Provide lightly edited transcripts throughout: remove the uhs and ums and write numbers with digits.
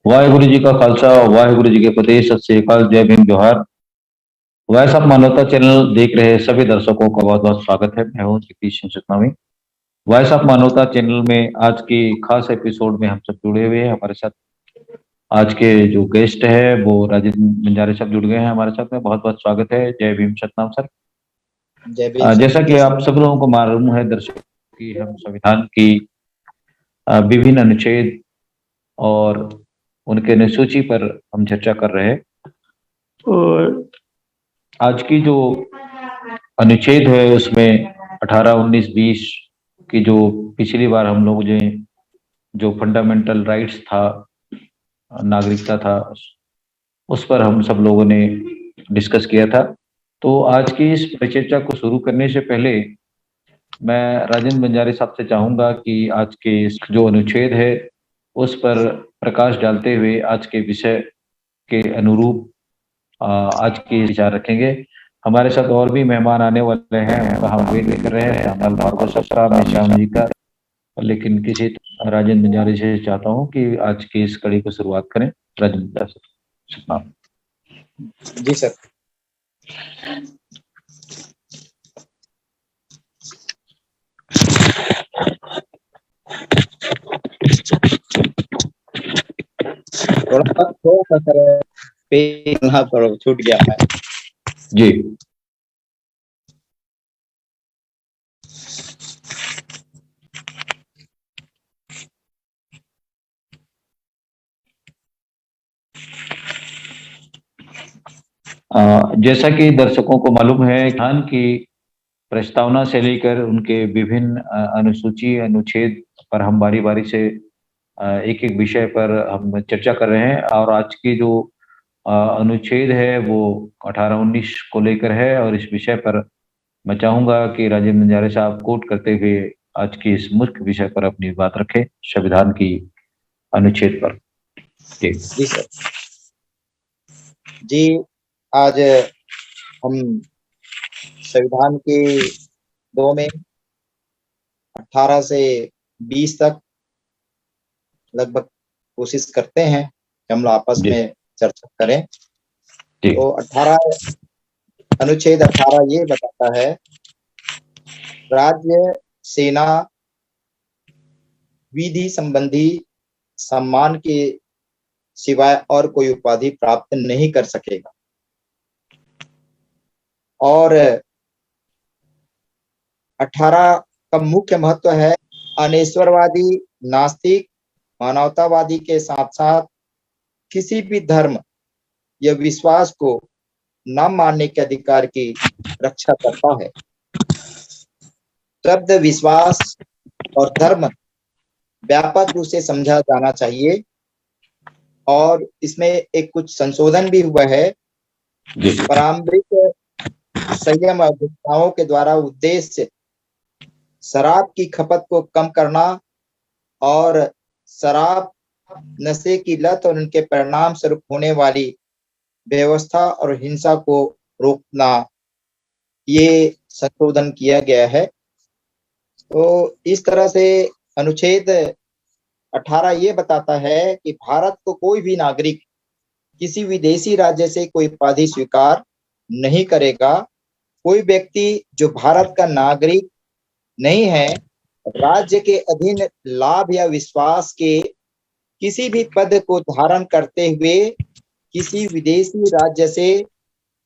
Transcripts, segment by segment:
वाहिगुरु जी का खालसा वाहिगुरु जी के फतेह। सत श्री अकाल, जय भीम, जोहार। वैस आप मानवता चैनल देख रहे सभी दर्शकों का बहुत बहुत स्वागत है। मैं हूं जगदीश सतनामी। वैस आप मानवता चैनल में आज की खास एपिसोड में हम सब जुड़े हुए हैं। हमारे साथ आज के जो गेस्ट है वो राजेंद्र बंजारे साहब जुड़ गए हैं हमारे साथ में। बहुत बहुत स्वागत है। जय भीम सतनाम सर। जय भीम जैसा कि सतनाम सर। आप सब लोगों को मालूम है दर्शकों की, हम संविधान की विभिन्न अनुच्छेद और उनके अनुसूची पर हम चर्चा कर रहे हैं। और आज की जो अनुच्छेद है उसमें 18, 19, 20 की जो पिछली बार हम लोग जो फंडामेंटल राइट्स था, नागरिकता था, उस पर हम सब लोगों ने डिस्कस किया था। तो आज की इस परिचर्चा को शुरू करने से पहले मैं राजेंद्र बंजारे साहब से चाहूंगा कि आज के जो अनुच्छेद है उस पर प्रकाश डालते हुए आज के विषय के अनुरूप आज के विचार रखेंगे। हमारे साथ और भी मेहमान आने वाले हैं, हम वेट कर रहे हैं श्यामलाल भार्गव साहब, मैं श्याम जी का। लेकिन किसी राजेंद्र बंजारे से चाहता हूं कि आज की इस कड़ी को शुरुआत करें। राजेंद्र बंजारे। जी सर। थोड़ा सा सर पेज पर छूट गया है जी। जैसा कि दर्शकों को मालूम है, संविधान की प्रस्तावना से लेकर उनके विभिन्न अनुसूची अनुच्छेद पर हम बारी बारी से एक एक विषय पर हम चर्चा कर रहे हैं। और आज की जो अनुच्छेद है वो 18, 19 को लेकर है। और इस विषय पर मैं चाहूंगा कि राजेंद्र बंजारे साहब कोट करते हुए आज की इस मुख्य विषय पर अपनी बात रखें, संविधान की अनुच्छेद पर। जी सर। जी, आज हम संविधान के 2 में 18 से 20 तक लगभग कोशिश करते हैं कि हम लोग आपस में चर्चा करें। तो 18 अनुच्छेद 18 ये बताता है, राज्य सेना विधि संबंधी सम्मान के सिवाय और कोई उपाधि प्राप्त नहीं कर सकेगा। और 18 का मुख्य महत्व है, अनेश्वरवादी, नास्तिक, मानवतावादी के साथ साथ किसी भी धर्म या विश्वास को न मानने के अधिकार की रक्षा करता है। शब्द विश्वास और धर्म व्यापक रूप से समझा जाना चाहिए। और इसमें एक कुछ संशोधन भी हुआ है। पारंपरिक संयम घोषणाओं के द्वारा उद्देश्य शराब की खपत को कम करना और शराब, नशे की लत और उनके परिणाम स्वरूप होने वाली व्यवस्था और हिंसा को रोकना, ये संशोधन किया गया है। तो इस तरह से अनुच्छेद 18 ये बताता है कि भारत को कोई भी नागरिक किसी विदेशी राज्य से कोई उपाधि स्वीकार नहीं करेगा। कोई व्यक्ति जो भारत का नागरिक नहीं है, राज्य के अधीन लाभ या विश्वास के किसी भी पद को धारण करते हुए किसी विदेशी राज्य से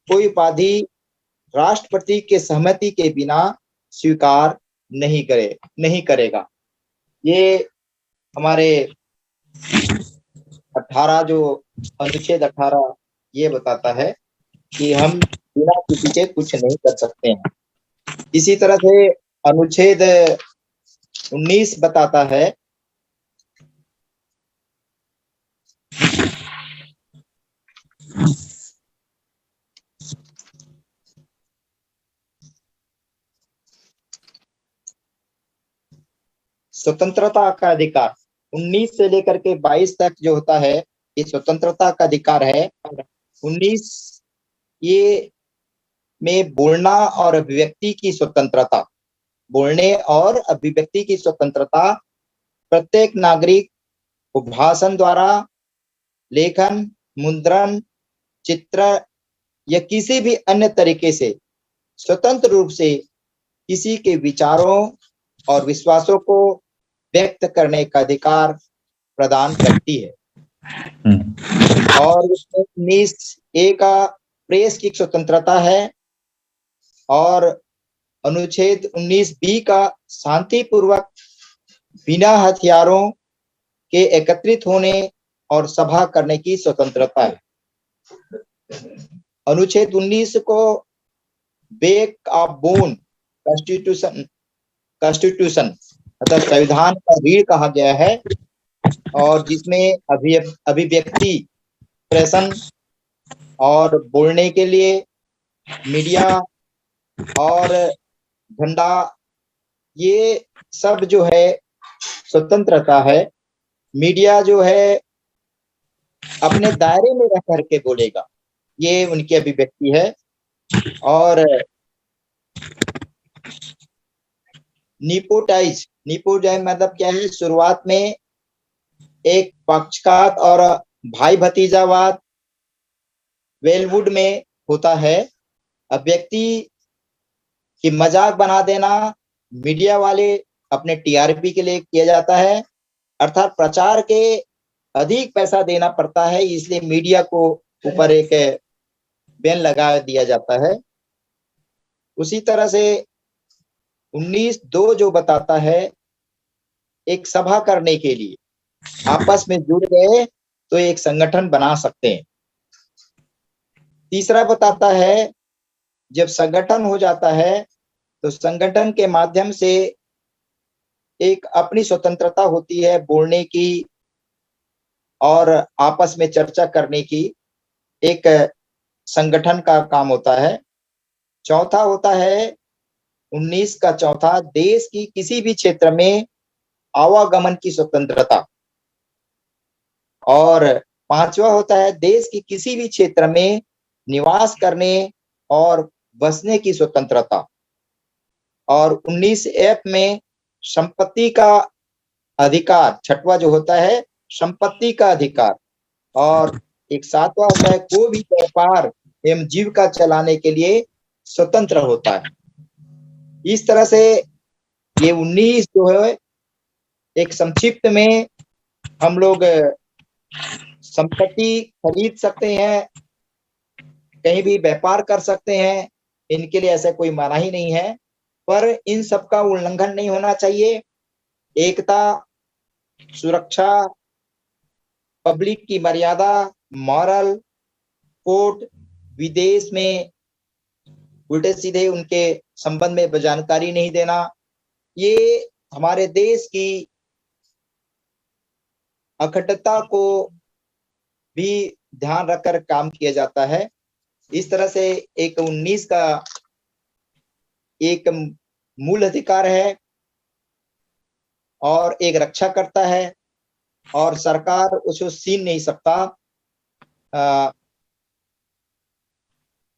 कोई उपाधि राष्ट्रपति के सहमति के बिना स्वीकार नहीं करेगा। ये हमारे 18 जो अनुच्छेद 18 ये बताता है कि हम बिना किसी के कुछ नहीं कर सकते हैं। इसी तरह से अनुच्छेद 19 बताता है, स्वतंत्रता का अधिकार। 19 से लेकर के 22 तक जो होता है ये स्वतंत्रता का अधिकार है। 19 ये में बोलना और अभिव्यक्ति की स्वतंत्रता, बोलने और अभिव्यक्ति की स्वतंत्रता प्रत्येक नागरिक को भाषण द्वारा लेखन, मुद्रण, चित्र या किसी भी अन्य तरीके से स्वतंत्र रूप से किसी के विचारों और विश्वासों को व्यक्त करने का अधिकार प्रदान करती है। और 19A का प्रेस की स्वतंत्रता है और अनुच्छेद 19B का शांतिपूर्वक बिना हथियारों के एकत्रित होने और सभा करने की स्वतंत्रता है। अनुच्छेद 19 को बैक ऑफ बोन कॉन्स्टिट्यूशन अर्थात संविधान का रीढ़ कहा गया है और जिसमें अभिव्यक्ति, प्रेषण और बोलने के लिए मीडिया और झंडा, ये सब जो है स्वतंत्रता है। मीडिया जो है अपने दायरे में रह करके बोलेगा, ये उनकी अभिव्यक्ति है। और निपोटाइज मतलब क्या है? शुरुआत में एक पक्षपात और भाई भतीजावाद वेलवुड में होता है। अभिव्यक्ति की मजाक बना देना मीडिया वाले अपने टीआरपी के लिए किया जाता है, अर्थात प्रचार के अधिक पैसा देना पड़ता है, इसलिए मीडिया को ऊपर एक बैन लगा दिया जाता है। उसी तरह से 19(2) जो बताता है एक सभा करने के लिए आपस में जुड़ गए तो एक संगठन बना सकते हैं। तीसरा बताता है जब संगठन हो जाता है तो संगठन के माध्यम से एक अपनी स्वतंत्रता होती है बोलने की और आपस में चर्चा करने की, एक संगठन का काम होता है। चौथा होता है 19 का चौथा, देश की किसी भी क्षेत्र में आवागमन की स्वतंत्रता। और पांचवा होता है देश की किसी भी क्षेत्र में निवास करने और बसने की स्वतंत्रता। और 19F में संपत्ति का अधिकार, छठवां जो होता है संपत्ति का अधिकार। और एक सातवां होता है कोई भी व्यापार एवं जीविका चलाने के लिए स्वतंत्र होता है। इस तरह से ये 19 जो है एक संक्षिप्त में हम लोग संपत्ति खरीद सकते हैं, कहीं भी व्यापार कर सकते हैं, इनके लिए ऐसा कोई मनाही नहीं है, पर इन सब का उल्लंघन नहीं होना चाहिए। एकता, सुरक्षा, पब्लिक की मर्यादा, मॉरल कोड, विदेश में उल्टे सीधे उनके संबंध में जानकारी नहीं देना, ये हमारे देश की अखंडता को भी ध्यान रखकर काम किया जाता है। इस तरह से एक 19 का एक मूल अधिकार है और एक रक्षा करता है और सरकार उसको छीन नहीं सकता।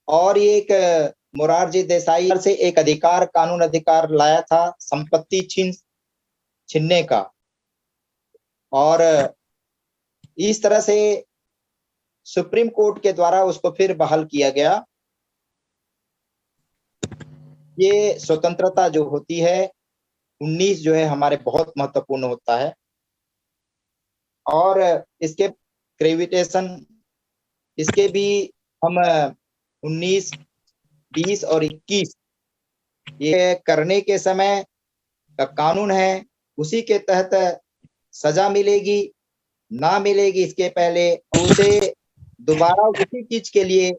और एक मोरारजी देसाई से एक अधिकार, कानून अधिकार लाया था संपत्ति छीनने का, और इस तरह से सुप्रीम कोर्ट के द्वारा उसको फिर बहाल किया गया। ये स्वतंत्रता जो होती है 19 जो है हमारे बहुत महत्वपूर्ण होता है। और इसके ग्रेविटेशन, इसके भी हम 19, 20 और 21 ये करने के समय का कानून है, उसी के तहत सजा मिलेगी ना मिलेगी इसके पहले उसे दोबारा उसी चीज के लिए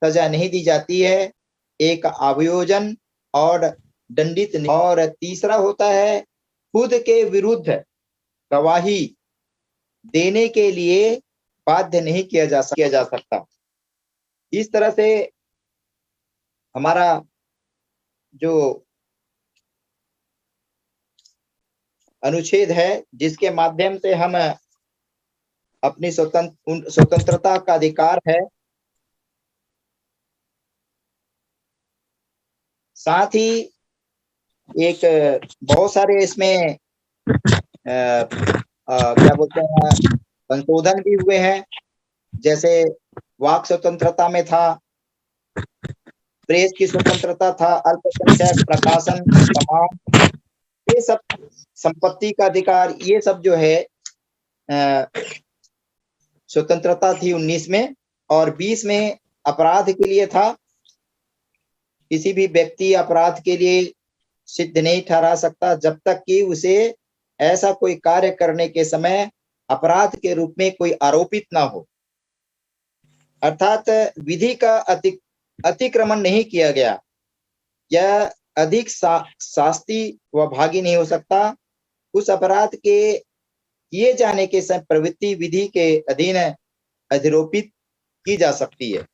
सजा नहीं दी जाती है, एक आयोजन और दंडित। और तीसरा होता है खुद के विरुद्ध गवाही देने के लिए बाध्य नहीं किया जा सकता। इस तरह से हमारा जो अनुच्छेद है जिसके माध्यम से हम अपनी स्वतंत्रता का अधिकार है, साथ ही एक बहुत सारे इसमें क्या बोलते हैं संशोधन भी हुए हैं। जैसे वाक स्वतंत्रता में था, प्रेस की स्वतंत्रता था, अल्पसंख्यक प्रकाशन, समाज, ये सब, संपत्ति का अधिकार, ये सब जो है स्वतंत्रता थी 19 में। और 20 में अपराध के लिए था, किसी भी व्यक्ति अपराध के लिए सिद्ध नहीं ठहरा सकता जब तक कि उसे ऐसा कोई कार्य करने के समय अपराध के रूप में कोई आरोपित ना हो, अर्थात विधि का अतिक्रमण नहीं किया गया, यह अधिक शास्ति व भागी नहीं हो सकता। उस अपराध के किए जाने के समय प्रवृत्ति विधि के अधीन अधिरोपित की जा सकती है।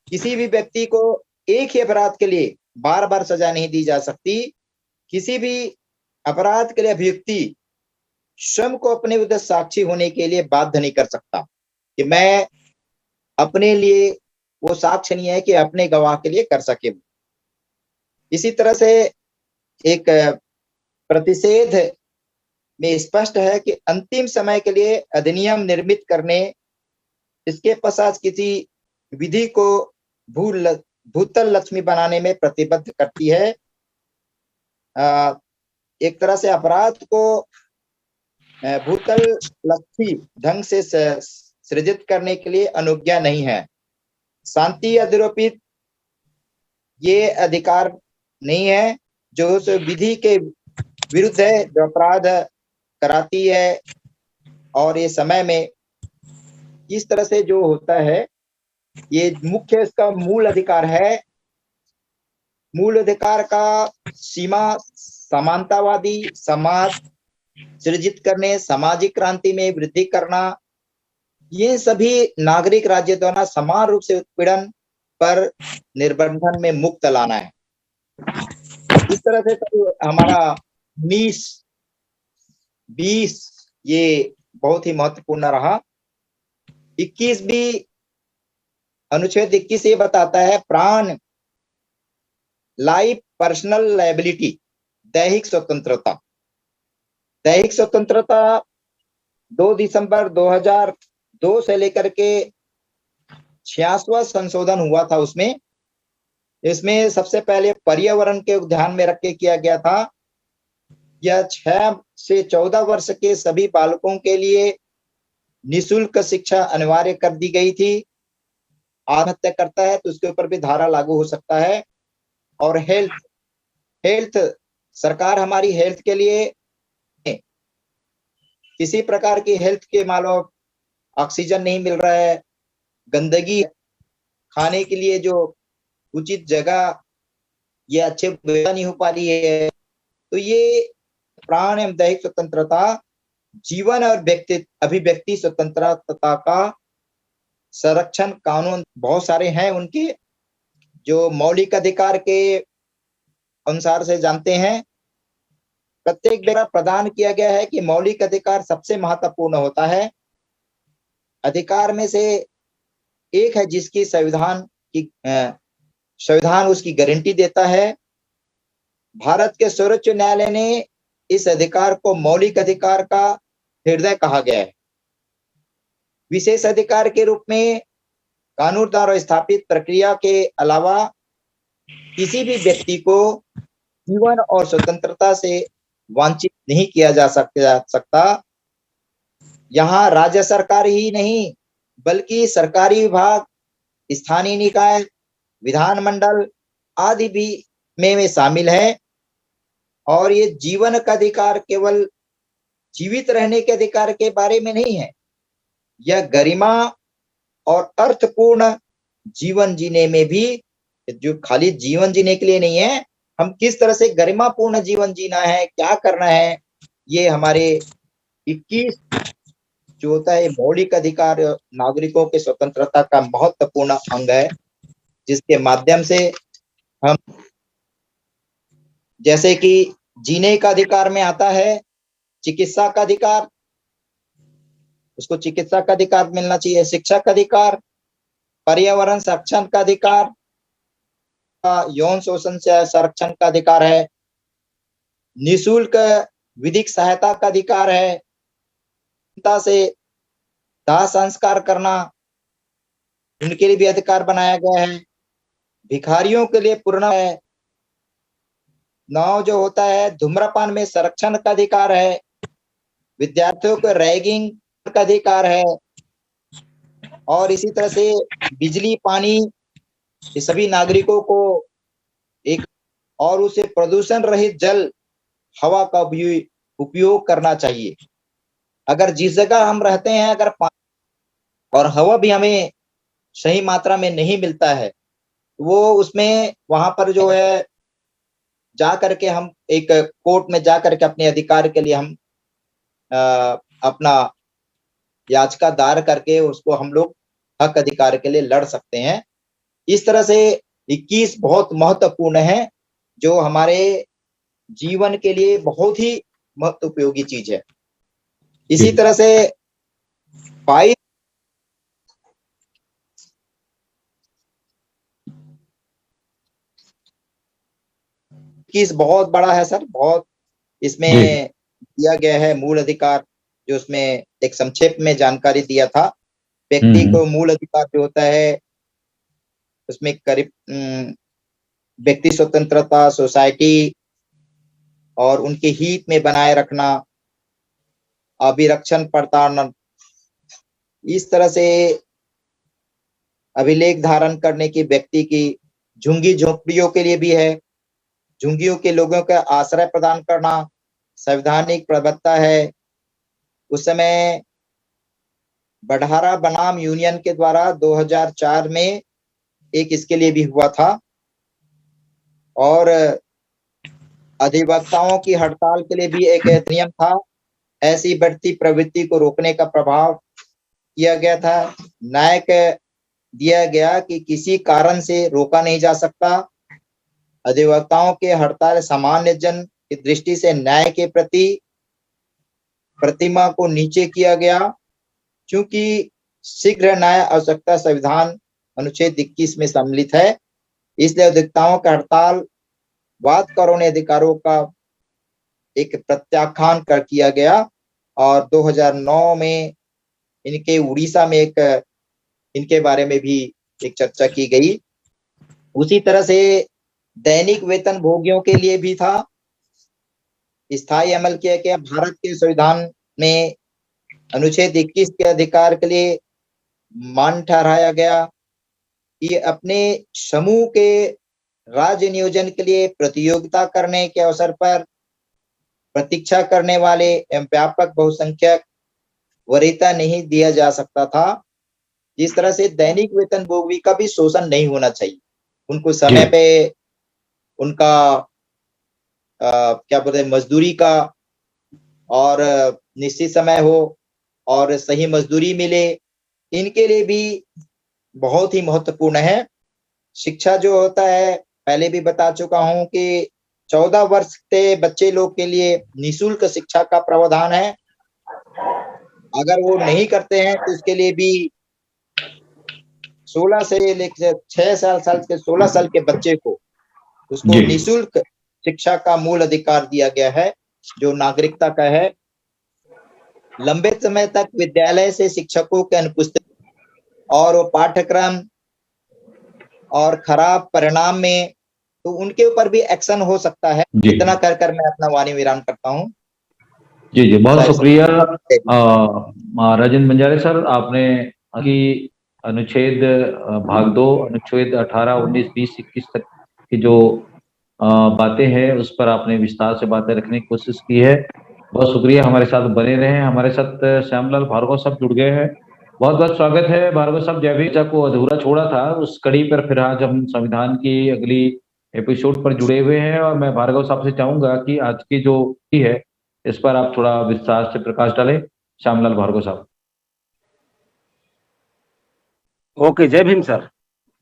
किसी भी व्यक्ति को एक ही अपराध के लिए बार बार सजा नहीं दी जा सकती। किसी भी अपराध के लिए अभियुक्ति स्वयं को अपने विरुद्ध साक्षी होने के लिए बाध्य नहीं कर सकता कि मैं अपने लिए वो साक्ष्य नहीं है कि अपने गवाह के लिए कर सके। इसी तरह से एक प्रतिषेध में स्पष्ट है कि अंतिम समय के लिए अधिनियम निर्मित करने, इसके पश्चात किसी विधि को भूतल लक्ष्मी बनाने में प्रतिबद्ध करती है। एक तरह से अपराध को भूतल लक्ष्मी ढंग से सृजित करने के लिए अनुज्ञा नहीं है। शांति अधिरोपित ये अधिकार नहीं है जो उस विधि के विरुद्ध है, जो अपराध कराती है। और ये समय में इस तरह से जो होता है, ये मुख्य इसका मूल अधिकार है। मूल अधिकार का सीमा समानतावादी समाज सृजित करने, सामाजिक क्रांति में वृद्धि करना, ये सभी नागरिक राज्य द्वारा समान रूप से उत्पीड़न पर निर्बंधन में मुक्त लाना है। इस तरह से तो हमारा 19-20 ये बहुत ही महत्वपूर्ण रहा। 21 भी, अनुच्छेद 21 ये बताता है प्राण, लाइफ, पर्सनल लायबिलिटी, दैहिक स्वतंत्रता। दैहिक स्वतंत्रता 2 दिसंबर 2002 से लेकर के 66वां संशोधन हुआ था। उसमें इसमें सबसे पहले पर्यावरण के ध्यान में रख के किया गया था। यह 6 से 14 वर्ष के सभी बालकों के लिए निःशुल्क शिक्षा अनिवार्य कर दी गई थी। आत्महत्या करता है तो उसके ऊपर भी धारा लागू हो सकता है। और हेल्थ, सरकार हमारी हेल्थ के लिए किसी प्रकार की हेल्थ के मानो ऑक्सीजन नहीं मिल रहा है, गंदगी, खाने के लिए जो उचित जगह ये अच्छे व्यवस्था नहीं हो पा रही है। तो ये प्राण एवं दैहिक स्वतंत्रता, जीवन और अभिव्यक्ति स्वतंत्रता का संरक्षण कानून बहुत सारे हैं उनके, जो मौलिक अधिकार के अनुसार से जानते हैं। प्रत्येक व्यक्ति प्रदान किया गया है कि मौलिक अधिकार सबसे महत्वपूर्ण होता है। अधिकार में से एक है जिसकी संविधान उसकी गारंटी देता है। भारत के सर्वोच्च न्यायालय ने इस अधिकार को मौलिक अधिकार का हृदय कहा गया है। विशेष अधिकार के रूप में कानून द्वारा स्थापित प्रक्रिया के अलावा किसी भी व्यक्ति को जीवन और स्वतंत्रता से वंचित नहीं किया जा सकता। यहाँ राज्य सरकार ही नहीं बल्कि सरकारी विभाग, स्थानीय निकाय, विधानमंडल आदि भी में शामिल है। और ये जीवन का अधिकार केवल जीवित रहने के अधिकार के बारे में नहीं है, यह गरिमा और अर्थपूर्ण जीवन जीने में भी, जो खाली जीवन जीने के लिए नहीं है, हम किस तरह से गरिमापूर्ण जीवन जीना है, क्या करना है, ये हमारे 21 जो होता है मौलिक अधिकार नागरिकों के स्वतंत्रता का महत्वपूर्ण अंग है, जिसके माध्यम से हम, जैसे कि जीने का अधिकार में आता है चिकित्सा का अधिकार, उसको चिकित्सा का अधिकार मिलना चाहिए, शिक्षा का अधिकार, पर्यावरण संरक्षण का अधिकार, यौन शोषण से संरक्षण का अधिकार है, निःशुल्क विधिक सहायता का अधिकार है, से दाह संस्कार करना, उनके लिए भी अधिकार बनाया गया है। भिखारियों के लिए पूर्ण है। 9 जो होता है, धूम्रपान में संरक्षण का अधिकार है। विद्यार्थियों को रैगिंग का अधिकार है। और इसी तरह से बिजली, पानी, ये सभी नागरिकों को एक और उसे प्रदूषण रहित जल, हवा का भी उपयोग करना चाहिए। अगर जिस जगह हम रहते हैं, अगर पानी और हवा भी हमें सही मात्रा में नहीं मिलता है, वो उसमें वहां पर जो है जा करके हम एक कोर्ट में जा करके अपने अधिकार के लिए हम अपना याचिका दायर करके उसको हम लोग हक अधिकार के लिए लड़ सकते हैं। इस तरह से 21 बहुत महत्वपूर्ण है, जो हमारे जीवन के लिए बहुत ही महत्व उपयोगी चीज है। इसी तरह से 22 बहुत बड़ा है सर, बहुत इसमें दिया गया है मूल अधिकार, जो उसमें एक संक्षेप में जानकारी दिया था। व्यक्ति को मूल अधिकार जो होता है उसमें करीब व्यक्ति स्वतंत्रता, सोसाइटी और उनके हित में बनाए रखना, अभिरक्षण पड़ताल, इस तरह से अभिलेख धारण करने की व्यक्ति की, झुंगी झोंपड़ियों के लिए भी है। झुंगियों के लोगों का आश्रय प्रदान करना संवैधानिक प्रबद्धता है। उस समय बढ़ारा बनाम यूनियन के द्वारा 2004 में एक इसके लिए भी हुआ था। और अधिवक्ताओं की हड़ताल के लिए भी एक नियम था। ऐसी बढ़ती प्रवृत्ति को रोकने का प्रभाव किया गया था। न्याय दिया गया कि किसी कारण से रोका नहीं जा सकता। अधिवक्ताओं के हड़ताल सामान्य जन की दृष्टि से न्याय के प्रति प्रतिमा को नीचे किया गया, क्योंकि शीघ्र न्याय आवश्यकता संविधान अनुच्छेद 21 में सम्मिलित है। इसलिए अधिवक्ताओं का हड़ताल वाद कानूनी अधिकारों का एक प्रत्याख्यान कर किया गया। और 2009 में इनके उड़ीसा में एक इनके बारे में भी एक चर्चा की गई। उसी तरह से दैनिक वेतन भोगियों के लिए भी था, स्थायी अमल किया गया। भारत के संविधान में अनुच्छेद 21 के अधिकार के लिए मान ठहराया गया कि अपने समूह के राज्य नियोजन के लिए प्रतियोगिता करने के अवसर पर प्रतीक्षा करने वाले एवं व्यापक बहुसंख्यक वरीयता नहीं दिया जा सकता था। जिस तरह से दैनिक वेतन भोगी का भी शोषण नहीं होना चाहिए। उनको समय पे उनका क्या बोलते हैं, मजदूरी का और निश्चित समय हो और सही मजदूरी मिले, इनके लिए भी बहुत ही महत्वपूर्ण है। शिक्षा जो होता है, पहले भी बता चुका हूं कि 14 वर्ष के बच्चे लोग के लिए निःशुल्क शिक्षा का प्रावधान है। अगर वो नहीं करते हैं तो इसके लिए भी 16 से लेकर 6 साल के 16 साल के बच्चे को उसको निःशुल्क शिक्षा का मूल अधिकार दिया गया है, जो नागरिकता का है। लंबे समय तक विद्यालय से शिक्षकों के अनुपस्थित और वो पाठ्यक्रम और खराब परिणाम में, तो उनके ऊपर भी एक्शन हो सकता है। इतना कर कर मैं अपना वाणी विराम करता हूँ। जी, बहुत शुक्रिया राजेंद्र बंजारे सर। आपने की अनुच्छेद भाग 2, अनुच्छेद 18, 19, 20, 21 तक की जो बातें हैं उस पर आपने विस्तार से बातें रखने की कोशिश की है। बहुत शुक्रिया, हमारे साथ बने रहे। हमारे साथ श्यामलाल भार्गव साहब जुड़ गए हैं। बहुत बहुत स्वागत है भार्गव साहब। जैविक को अधूरा छोड़ा था, उस कड़ी पर फिर आज हम संविधान की अगली एपिसोड पर जुड़े हुए हैं। और मैं भार्गव साहब से चाहूंगा कि आज की जो है इस पर आप थोड़ा विस्तार से प्रकाश डालें। श्यामलाल भार्गव साहब। ओके, जय भीम सर।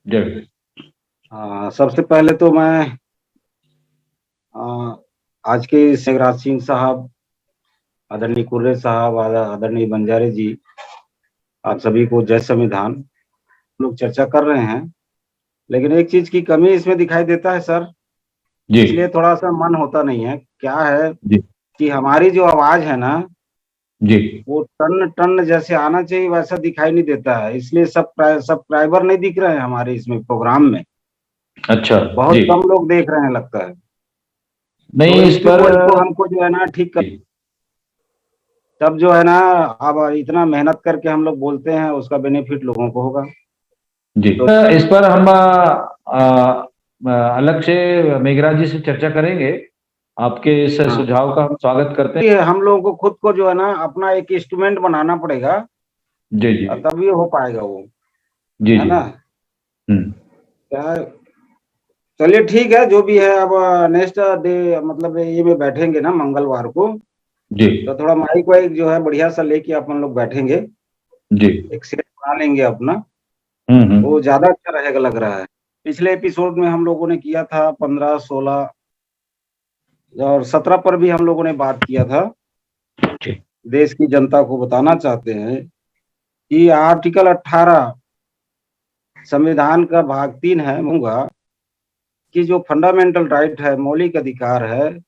जय भीम। सबसे पहले तो मैं आज के शिवराज सिंह साहब, आदरणीय कुर्रे साहब, आदरणीय बंजारे जी, आप सभी को जय संविधान। लोग चर्चा कर रहे हैं, लेकिन एक चीज की कमी इसमें दिखाई देता है सर, इसलिए थोड़ा सा मन होता नहीं है। क्या है कि हमारी जो आवाज है ना, जी। वो टन टन जैसे आना चाहिए वैसा दिखाई नहीं देता है, इसलिए सब्सक्राइबर नहीं दिख रहे हैं हमारे इसमें प्रोग्राम में। अच्छा बहुत जी। कम लोग देख रहे हैं लगता है। नहीं, तो इस इसी पर को हमको जो है ना ठीक कर, तब जो है ना अब इतना मेहनत करके हम लोग बोलते हैं उसका बेनिफिट लोगों को होगा। जी, तो इस पर हम अलग से मेघराज जी से चर्चा करेंगे। आपके इस हाँ। सुझाव का हम स्वागत करते हैं। ये हम लोगों को खुद को जो है ना अपना एक इंस्ट्रूमेंट बनाना पड़ेगा, जी जी तभी हो पाएगा वो, जी है जी। ना। हम्म। क्या, चलिए ठीक है जो भी है। अब नेक्स्ट डे मतलब ये में बैठेंगे ना मंगलवार को, जी तो थोड़ा माइक वाइक जो है बढ़िया सा लेके अपन लोग बैठेंगे, जी। एक सेट बना लेंगे अपना, हम्म। वो ज्यादा अच्छा रहेगा लग रहा है। पिछले एपिसोड में हम लोगों ने किया था 15, 16 और 17 पर भी हम लोगों ने बात किया था। जी देश की जनता को बताना चाहते हैं कि आर्टिकल 18 संविधान का भाग 3 है, मूंगा कि जो फंडामेंटल राइट है, मौलिक अधिकार है,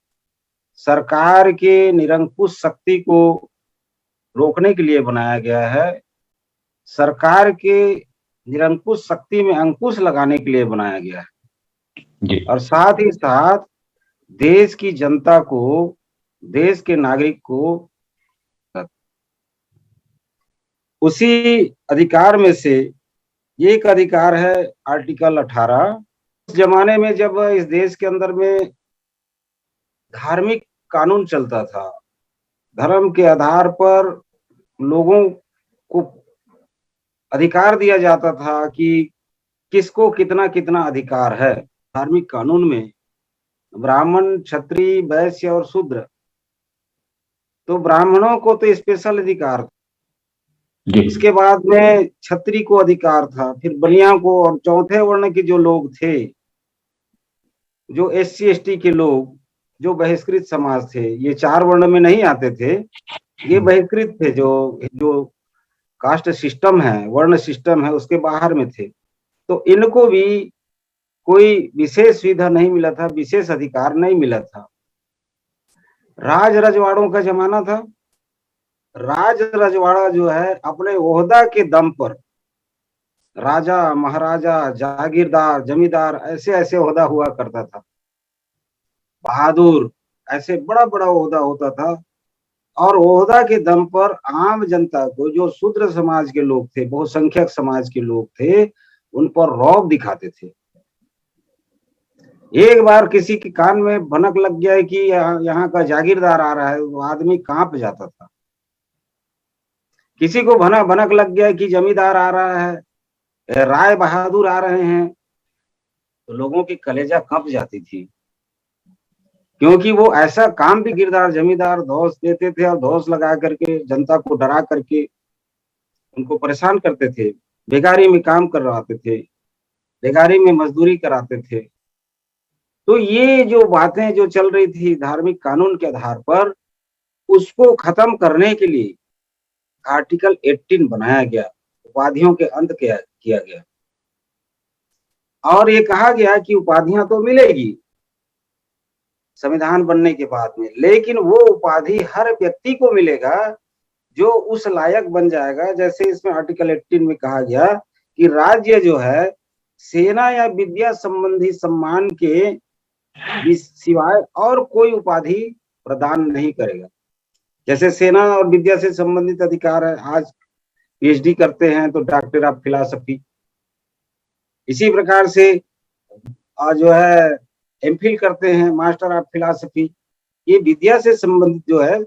सरकार के निरंकुश शक्ति को रोकने के लिए बनाया गया है, सरकार के निरंकुश शक्ति में अंकुश लगाने के लिए बनाया गया है, जी और साथ ही साथ देश की जनता को, देश के नागरिक को उसी अधिकार में से एक अधिकार है आर्टिकल 18। उस जमाने में जब इस देश के अंदर में धार्मिक कानून चलता था, धर्म के आधार पर लोगों को अधिकार दिया जाता था कि किसको कितना कितना अधिकार है। धार्मिक कानून में ब्राह्मण, क्षत्रिय, वैश्य और शूद्र, तो ब्राह्मणों को तो स्पेशल अधिकार था। जी इसके बाद में क्षत्रिय को अधिकार था, फिर बनिया को, और चौथे वर्ण के जो लोग थे, जो SC ST के लोग, जो बहिष्कृत समाज थे, ये 4 वर्ण में नहीं आते थे, ये बहिष्कृत थे, जो कास्ट सिस्टम है, वर्ण सिस्टम है, उसके बाहर में थे। तो इनको भी कोई विशेष सुविधा नहीं मिला था, विशेष अधिकार नहीं मिला था। राज रजवाड़ों का जमाना था। राज रजवाड़ा जो है अपने ओहदा के दम पर राजा, महाराजा, जागीरदार, जमींदार, ऐसे ऐसे ओहदा हुआ करता था। बहादुर, ऐसे बड़ा बड़ा ओहदा होता था, और ओहदा के दम पर आम जनता को, जो शूद्र समाज के लोग थे, बहुसंख्यक समाज के लोग थे, उन पर रौब दिखाते थे। एक बार किसी के कान में भनक लग गया है कि यहाँ का जागीरदार आ रहा है, वो आदमी कांप जाता था। किसी को भनक लग गया है कि जमींदार आ रहा है, राय बहादुर आ रहे हैं, तो लोगों की कलेजा कांप जाती थी, क्योंकि वो ऐसा काम भी गिरदार जमींदार धौंस देते थे, और धौंस लगा करके जनता को डरा करके उनको परेशान करते थे, बेगारी में काम करवाते थे, बेगारी में मजदूरी कराते थे। तो ये जो बातें जो चल रही थी धार्मिक कानून के आधार पर, उसको खत्म करने के लिए आर्टिकल 18 बनाया गया, उपाधियों के अंत किया गया, और ये कहा गया कि उपाधियां तो मिलेगी संविधान बनने के बाद में, लेकिन वो उपाधि हर व्यक्ति को मिलेगा जो उस लायक बन जाएगा। जैसे इसमें आर्टिकल 18 में कहा गया कि राज्य जो है सेना या विद्या संबंधी सम्मान के सिवाय और कोई उपाधि प्रदान नहीं करेगा। जैसे सेना और विद्या से संबंधित अधिकार है, आज PhD करते हैं तो डॉक्टर ऑफ फिलॉसफी, इसी प्रकार से जो है MPhil करते हैं, मास्टर ऑफ फिलॉसफी, ये विद्या से संबंधित जो है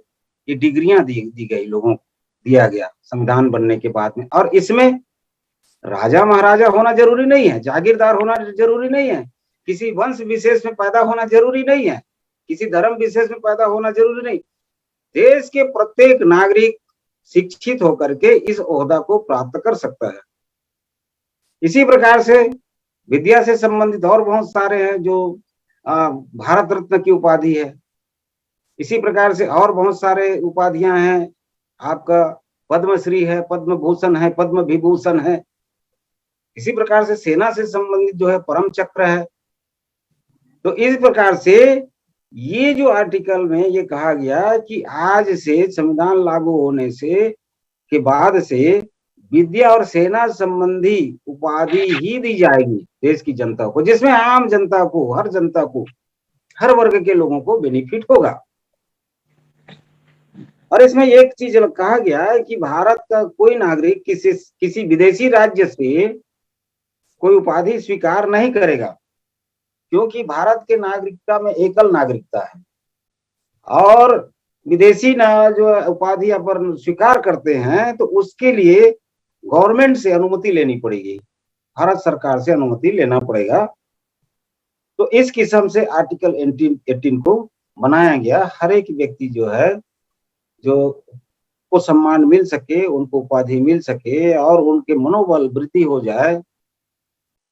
ये डिग्रियां दी गई लोगों को, दिया गया संविधान बनने के बाद में। और इसमें राजा महाराजा होना जरूरी नहीं है, जागीरदार होना जरूरी नहीं है, किसी वंश विशेष में पैदा होना जरूरी नहीं है, किसी धर्म विशेष में पैदा होना जरूरी नहीं। देश के प्रत्येक नागरिक शिक्षित होकर के इस ओहदा को प्राप्त कर सकता है। इसी प्रकार से विद्या से संबंधित और बहुत सारे हैं, जो भारत रत्न की उपाधि है। इसी प्रकार से और बहुत सारे उपाधियां हैं, आपका पद्मश्री है, पद्म भूषण है, पद्म विभूषण है। इसी प्रकार से सेना से संबंधित जो है परम चक्र है। तो इस प्रकार से ये जो आर्टिकल में ये कहा गया कि आज से संविधान लागू होने से के बाद से विद्या और सेना संबंधी उपाधि ही दी जाएगी देश की जनता को, जिसमें आम जनता को, हर जनता को, हर वर्ग के लोगों को बेनिफिट होगा। और इसमें एक चीज कहा गया है कि भारत का कोई नागरिक किसी विदेशी राज्य से कोई उपाधि स्वीकार नहीं करेगा, क्योंकि भारत के नागरिकता में एकल नागरिकता है और विदेशी जो उपाधि अपन स्वीकार करते हैं तो उसके लिए गवर्नमेंट से अनुमति लेनी पड़ेगी, भारत सरकार से अनुमति लेना पड़ेगा। तो इस किस्म से आर्टिकल 18 को बनाया गया, हर एक व्यक्ति जो है जो को सम्मान मिल सके, उनको उपाधि मिल सके और उनके मनोबल वृद्धि हो जाए,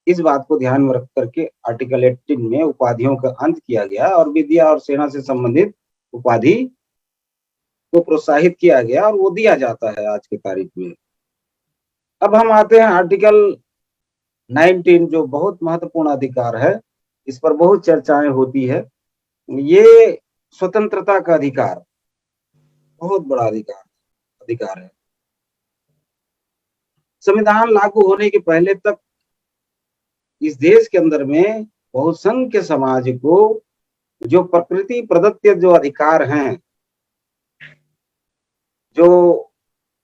इस बात को ध्यान में रख करके आर्टिकल 18 में उपाधियों का अंत किया गया और विद्या और सेना से संबंधित उपाधि को प्रोत्साहित किया गया और वो दिया जाता है आज की तारीख में। अब हम आते हैं आर्टिकल 19 जो बहुत महत्वपूर्ण अधिकार है, इस पर बहुत चर्चाएं होती है। ये स्वतंत्रता का अधिकार, बहुत बड़ा अधिकार है। संविधान लागू होने के पहले तक इस देश के अंदर में बहुसंख्य समाज को जो प्रकृति प्रदत्त जो अधिकार हैं, जो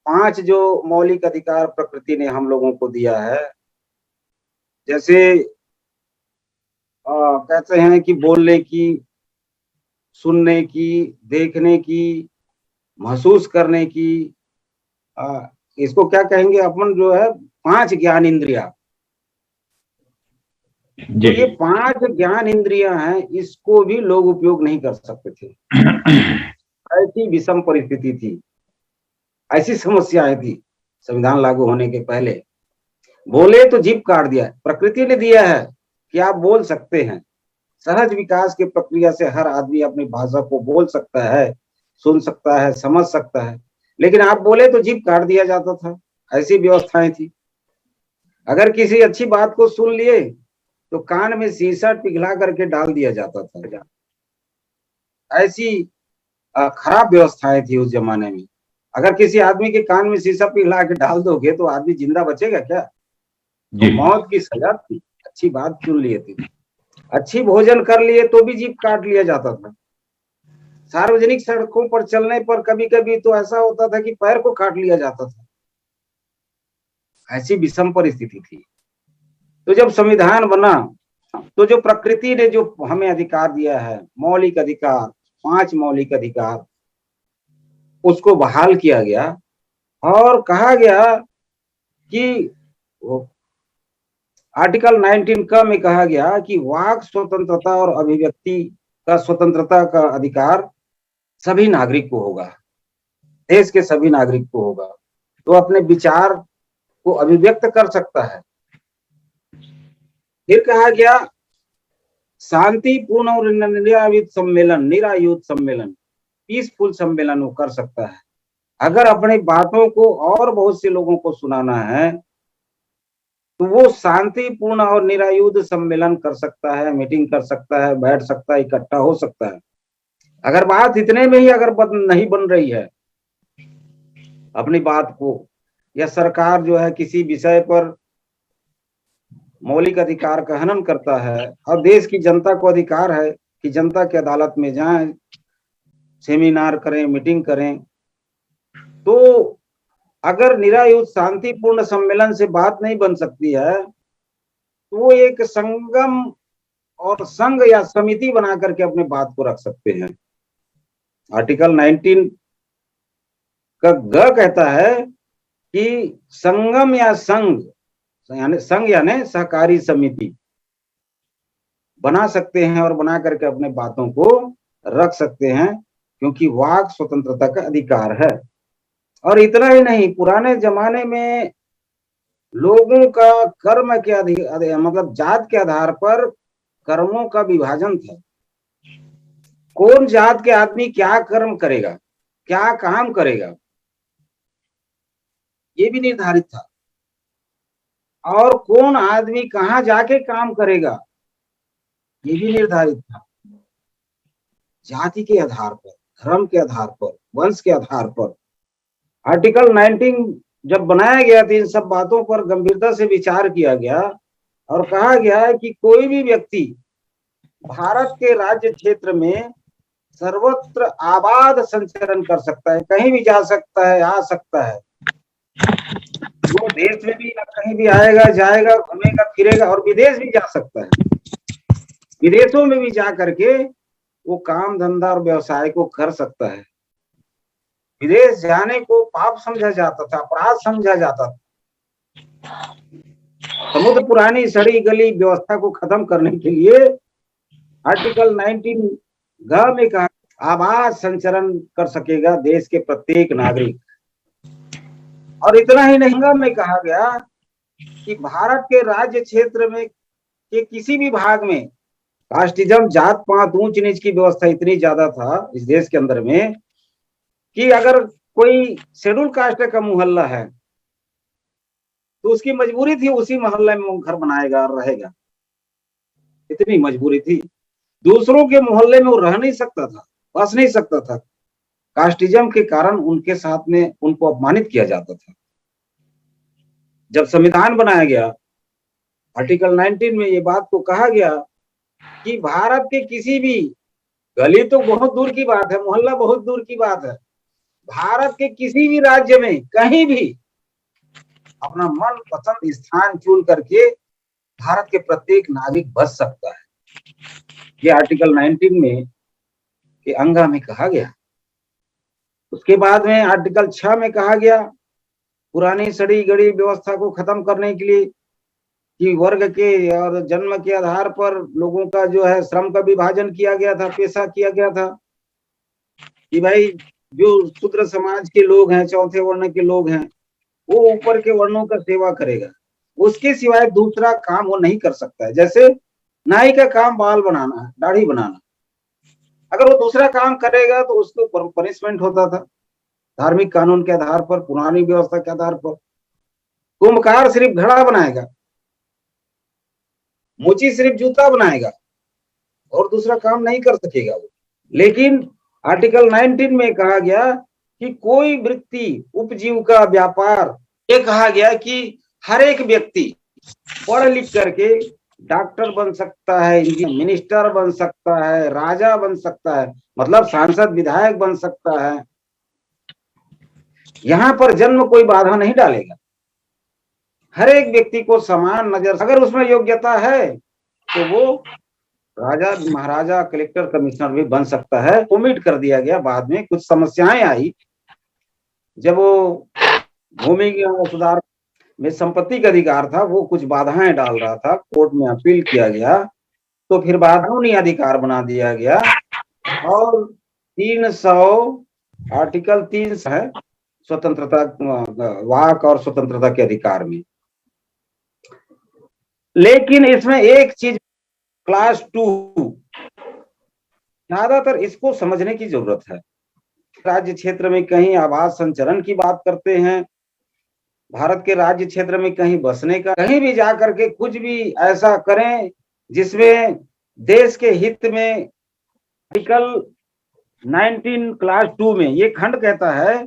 5 जो मौलिक अधिकार प्रकृति ने हम लोगों को दिया है, जैसे कहते हैं कि बोलने की, सुनने की, देखने की, महसूस करने की, इसको क्या कहेंगे अपन, जो है 5 ज्ञान इंद्रिया। तो ये 5 ज्ञान इंद्रियां हैं, इसको भी लोग उपयोग नहीं कर सकते थे। ऐसी विषम परिस्थिति थी, ऐसी समस्याएं थी संविधान लागू होने के पहले। बोले तो जीभ काट दिया, प्रकृति ने दिया है कि आप बोल सकते हैं। सहज विकास की प्रक्रिया से हर आदमी अपनी भाषा को बोल सकता है, सुन सकता है, समझ सकता है, लेकिन आप बोले तो जीभ काट दिया जाता था। ऐसी व्यवस्थाएं थी। अगर किसी अच्छी बात को सुन लिए तो कान में शीशा पिघला करके डाल दिया जाता था। ऐसी खराब व्यवस्थाएं थी उस जमाने में। अगर किसी आदमी के कान में शीशा पिघला के डाल दोगे तो आदमी जिंदा बचेगा क्या? तो मौत की सजा थी। अच्छी बात सुन लिए थे, अच्छी भोजन कर लिए तो भी जीभ काट लिया जाता था। सार्वजनिक सड़कों पर चलने पर कभी कभी तो ऐसा होता था कि पैर को काट लिया जाता था। ऐसी विषम परिस्थिति थी। तो जब संविधान बना तो जो प्रकृति ने जो हमें अधिकार दिया है, मौलिक अधिकार, 5 मौलिक अधिकार, उसको बहाल किया गया और कहा गया कि आर्टिकल 19 का में कहा गया कि वाक स्वतंत्रता और अभिव्यक्ति का स्वतंत्रता का अधिकार सभी नागरिक को होगा, देश के सभी नागरिक को होगा। तो अपने विचार को अभिव्यक्त कर सकता है। फिर कहा गया शांतिपूर्ण और निरायुध सम्मेलन, पीसफुल सम्मेलन वो कर सकता है। अगर अपने बातों को और बहुत से लोगों को सुनाना है तो वो शांतिपूर्ण और निरायुध सम्मेलन कर सकता है, मीटिंग कर सकता है, बैठ सकता है, इकट्ठा हो सकता है। अगर बात इतने में ही अगर नहीं बन रही है अपनी बात को, या सरकार जो है किसी विषय पर मौलिक अधिकार का हनन करता है और देश की जनता को अधिकार है कि जनता की अदालत में जाएं, सेमिनार करें, मीटिंग करें, तो अगर निरायुध शांतिपूर्ण सम्मेलन से बात नहीं बन सकती है तो वो एक संगम और संघ या समिति बना करके अपने बात को रख सकते हैं। आर्टिकल 19 का ग कहता है कि संगम या संघ यानी सहकारी समिति बना सकते हैं और बना करके अपने बातों को रख सकते हैं, क्योंकि वाक स्वतंत्रता का अधिकार है। और इतना ही नहीं, पुराने जमाने में लोगों का कर्म के मतलब जात के आधार पर कर्मों का विभाजन था। कौन जात के आदमी क्या कर्म करेगा, क्या काम करेगा, ये भी निर्धारित था। और कौन आदमी कहाँ जाके काम करेगा, ये भी निर्धारित था। जाति के आधार पर, धर्म के आधार पर, वंश के आधार पर। आर्टिकल 19 जब बनाया गया तो इन सब बातों पर गंभीरता से विचार किया गया और कहा गया है कि कोई भी व्यक्ति भारत के राज्य क्षेत्र में सर्वत्र आबाद संचरण कर सकता है, कहीं भी जा सकता है, आ सकता है। वो देश में भी कहीं भी आएगा, जाएगा, घूमेगा, फिरेगा और विदेश भी जा सकता है। विदेशों में भी जा करके वो काम धंधा और व्यवसाय को कर सकता है। विदेश जाने को पाप समझा जाता था, अपराध समझा जाता था। समुद्र पुरानी सड़ी गली व्यवस्था को खत्म करने के लिए आर्टिकल 19 ग में कहा आबाद संचरण कर सकेगा देश के प्रत्येक नागरिक। और इतना ही नहीं में कहा गया कि भारत के राज्य क्षेत्र में के किसी भी भाग में कास्टिज्म, जात पात, ऊंच नीच की व्यवस्था इतनी ज्यादा था इस देश के अंदर में कि अगर कोई शेड्यूल कास्ट का मोहल्ला है तो उसकी मजबूरी थी उसी मोहल्ले में वो घर बनाएगा और रहेगा। इतनी मजबूरी थी। दूसरों के मोहल्ले में वो रह नहीं सकता था, बस नहीं सकता था। कास्टिज्म के कारण उनके साथ में उनको अपमानित किया जाता था। जब संविधान बनाया गया आर्टिकल 19 में ये बात को कहा गया कि भारत के किसी भी, गली तो बहुत दूर की बात है, मोहल्ला बहुत दूर की बात है, भारत के किसी भी राज्य में कहीं भी अपना मन पसंद स्थान चुन करके भारत के प्रत्येक नागरिक बस सकता है। ये आर्टिकल 19 में के अंगा में कहा गया। उसके बाद में आर्टिकल 6 में कहा गया पुरानी सड़ी गड़ी व्यवस्था को खत्म करने के लिए कि वर्ग के और जन्म के आधार पर लोगों का जो है श्रम का विभाजन किया गया था, पेशा किया गया था कि भाई जो शूद्र समाज के लोग हैं, चौथे वर्ण के लोग हैं, वो ऊपर के वर्णों का सेवा करेगा, उसके सिवाय दूसरा काम वो नहीं कर सकता है। जैसे नाई का काम बाल बनाना है, दाढ़ी बनाना, अगर वो दूसरा काम करेगा तो उसके ऊपर पनिशमेंट होता था धार्मिक कानून के आधार पर, पुरानी व्यवस्था के आधार पर। कुम्भकार सिर्फ घड़ा बनाएगा, मोची सिर्फ जूता बनाएगा और दूसरा काम नहीं कर सकेगा वो। लेकिन आर्टिकल 19 में कहा गया कि कोई वृत्ति, उपजीविका, व्यापार, ये कहा गया कि हर एक व्यक्ति पढ़ लिख करके डॉक्टर बन सकता है, मिनिस्टर बन सकता है, राजा बन सकता है, मतलब सांसद विधायक बन सकता है। यहाँ पर जन्म कोई बाधा नहीं डालेगा। हर एक व्यक्ति को समान नजर, अगर उसमें योग्यता है तो वो राजा, महाराजा, कलेक्टर, कमिश्नर भी बन सकता है। ओमिट कर दिया गया। बाद में कुछ समस्याएं आई जब वो भूमि सुधार में संपत्ति का अधिकार था, वो कुछ बाधाएं डाल रहा था, कोर्ट में अपील किया गया तो फिर कानूनी अधिकार बना दिया गया। और 300 आर्टिकल 3 है स्वतंत्रता, वाक और स्वतंत्रता के अधिकार में। लेकिन इसमें एक चीज क्लास 2 ज्यादातर इसको समझने की जरूरत है। राज्य क्षेत्र में कहीं आवास संचरण की बात करते हैं, भारत के राज्य क्षेत्र में कहीं बसने का, कहीं भी जाकर के कुछ भी ऐसा करें जिसमें देश के हित में। आर्टिकल 19 क्लास 2 में ये खंड कहता है,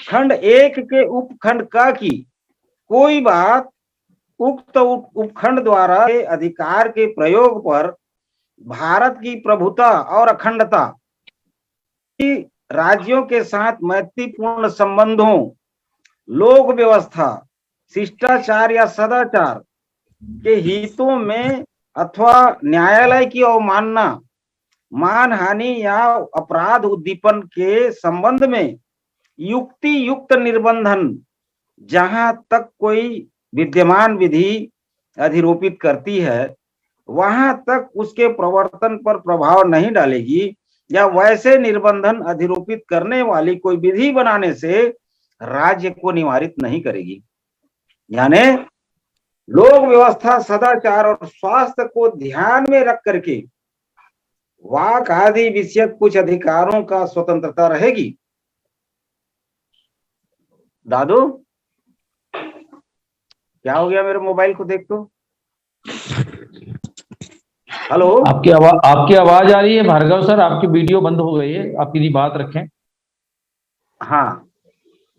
खंड 1 के उपखंड का की कोई बात उक्त उपखंड द्वारा अधिकार के प्रयोग पर भारत की प्रभुता और अखंडता की राज्यों के साथ मैत्रीपूर्ण संबंधों, लोक व्यवस्था, शिष्टाचार या सदाचार के हितों में अथवा न्यायालय की अवमानना, मानहानि या अपराध उद्दीपन के संबंध में युक्ति युक्त निर्बंधन, जहां तक कोई विद्यमान विधि अधिरोपित करती है वहां तक उसके प्रवर्तन पर प्रभाव नहीं डालेगी या वैसे निर्बंधन अधिरोपित करने वाली कोई विधि बनाने से राज्य को निवारित नहीं करेगी। यानी लोक व्यवस्था, सदाचार और स्वास्थ्य को ध्यान में रख करके वाक आदि विषय कुछ अधिकारों का स्वतंत्रता रहेगी। दादू क्या हो गया, मेरे मोबाइल को देख तो। हेलो, आपकी आवाज आ रही है भार्गव सर, आपकी वीडियो बंद हो गई है, आप अपनी बात रखें। हाँ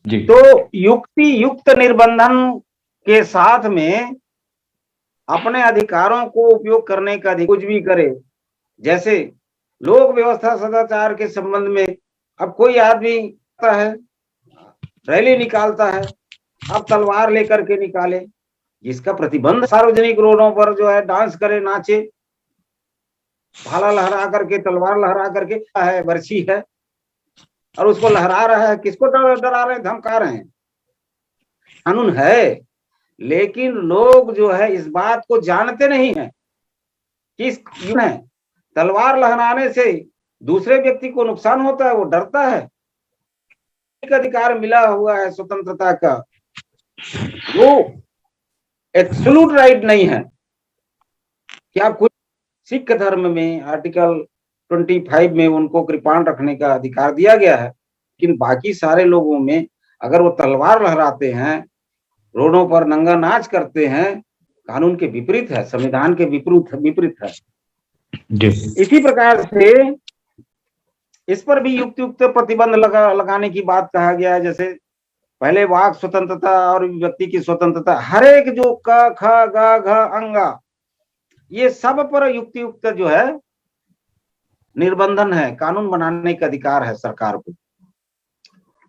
जी। तो युक्ति युक्त निर्बंधन के साथ में अपने अधिकारों को उपयोग करने का कुछ भी करे, जैसे लोक व्यवस्था सदाचार के संबंध में अब कोई आदमी आता है, रैली निकालता है, अब तलवार लेकर के निकाले, जिसका प्रतिबंध सार्वजनिक रोडों पर जो है डांस करे, नाचे, भाला लहरा करके, तलवार लहरा करके है, बर्छी है, और उसको लहरा रहा है, किसको डरा रहे हैं, धमका रहे हैं। कानून है, लेकिन लोग जो है इस बात को जानते नहीं है कि तलवार लहराने से दूसरे व्यक्ति को नुकसान होता है, वो डरता है। एक अधिकार मिला हुआ है स्वतंत्रता का, वो एब्सोल्यूट राइट नहीं है कि आप कुछ। सिख धर्म में आर्टिकल 25 में उनको कृपाण रखने का अधिकार दिया गया है, लेकिन बाकी सारे लोगों में अगर वो तलवार लहराते हैं, रोडों पर नंगा नाच करते हैं, कानून के विपरीत है, संविधान के विपरीत है। इसी प्रकार से इस पर भी युक्त प्रतिबंध लगाने की बात कहा गया है। जैसे पहले वाक स्वतंत्रता और व्यक्ति की स्वतंत्रता, हर एक जो क ख ग घ अंगा, ये सब पर युक्त जो है निर्बंधन है। कानून बनाने का अधिकार है सरकार को,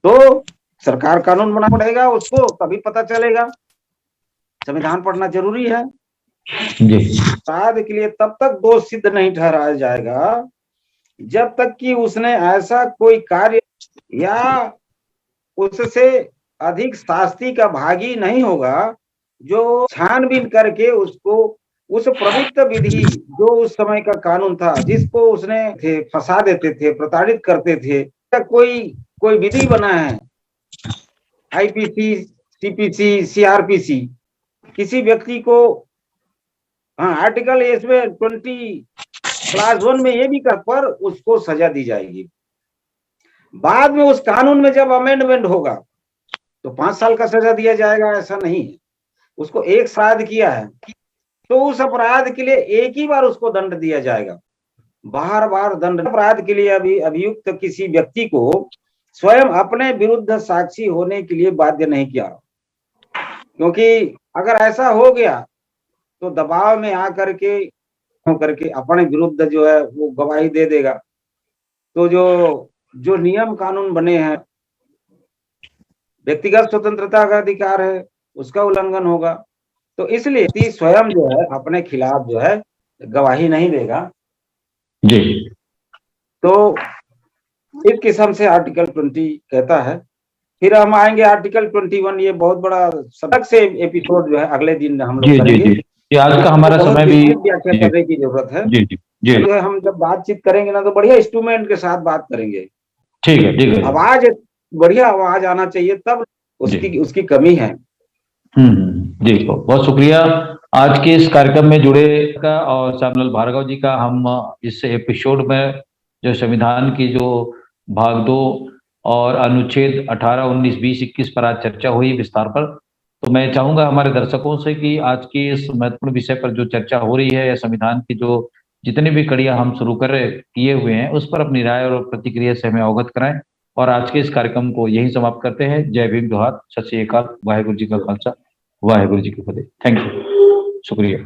तो सरकार कानून बना पड़ेगा, उसको तभी पता चलेगा। संविधान पढ़ना जरूरी है। अपराध के लिए तब तक दोष सिद्ध नहीं ठहराया जाएगा जब तक कि उसने ऐसा कोई कार्य या उससे अधिक शास्ति का भागी नहीं होगा जो छानबीन करके उसको उस प्रवृत्त विधि जो उस समय का कानून था, जिसको उसने फंसा देते थे, प्रताड़ित करते थे, कोई विधि बना है, आईपीसी, सीपीसी, सीआरपीसी, किसी व्यक्ति को, हाँ आर्टिकल इसमें 20 क्लास 1 में ये भी कर पर उसको सजा दी जाएगी। बाद में उस कानून में जब अमेंडमेंट होगा तो 5 साल का सजा दिया जाएगा, ऐसा नहीं है। उसको एक अपराध किया है तो उस अपराध के लिए एक ही बार उसको दंड दिया जाएगा, बार बार दंड। अपराध के लिए अभियुक्त किसी व्यक्ति को स्वयं अपने विरुद्ध साक्षी होने के लिए बाध्य नहीं किया, क्योंकि अगर ऐसा हो गया तो दबाव में आकर के अपने विरुद्ध जो है वो गवाही दे देगा, तो जो नियम कानून बने हैं, व्यक्तिगत स्वतंत्रता का अधिकार है, उसका उल्लंघन होगा। तो इसलिए स्वयं जो है अपने खिलाफ जो है गवाही नहीं देगा जी। तो इस किस्म से आर्टिकल 20 कहता है। फिर हम आएंगे आर्टिकल 21, ये बहुत बड़ा सबक से एपिसोड जो है अगले दिन हम लोग करेंगे। जी, आज का हमारा समय भी व्याख्या करने की जरूरत है। जी जी जी, जो है हम जब बातचीत करेंगे ना तो बढ़िया इंस्ट्रूमेंट के साथ बात करेंगे। ठीक है। आवाज, बढ़िया आवाज आना चाहिए, तब उसकी कमी है। जी, बहुत शुक्रिया आज के इस कार्यक्रम में जुड़े का, और श्यामलाल भार्गव जी का। हम इस एपिसोड में जो संविधान की जो भाग 2 और अनुच्छेद 18, 19, 20, 21 पर आज चर्चा हुई विस्तार पर, तो मैं चाहूंगा हमारे दर्शकों से कि आज की इस महत्वपूर्ण विषय पर जो चर्चा हो रही है, या संविधान की जो जितनी भी कड़ियां हम शुरू किए हुए हैं, उस पर अपनी राय और प्रतिक्रिया से हमें अवगत कराएं। और आज के इस कार्यक्रम को यही समाप्त करते हैं। जय भीम, जोहार, सत श्री अकाल, वाहेगुरु जी का खालसा, वाहेगुरु जी की फतेह। थैंक यू, शुक्रिया।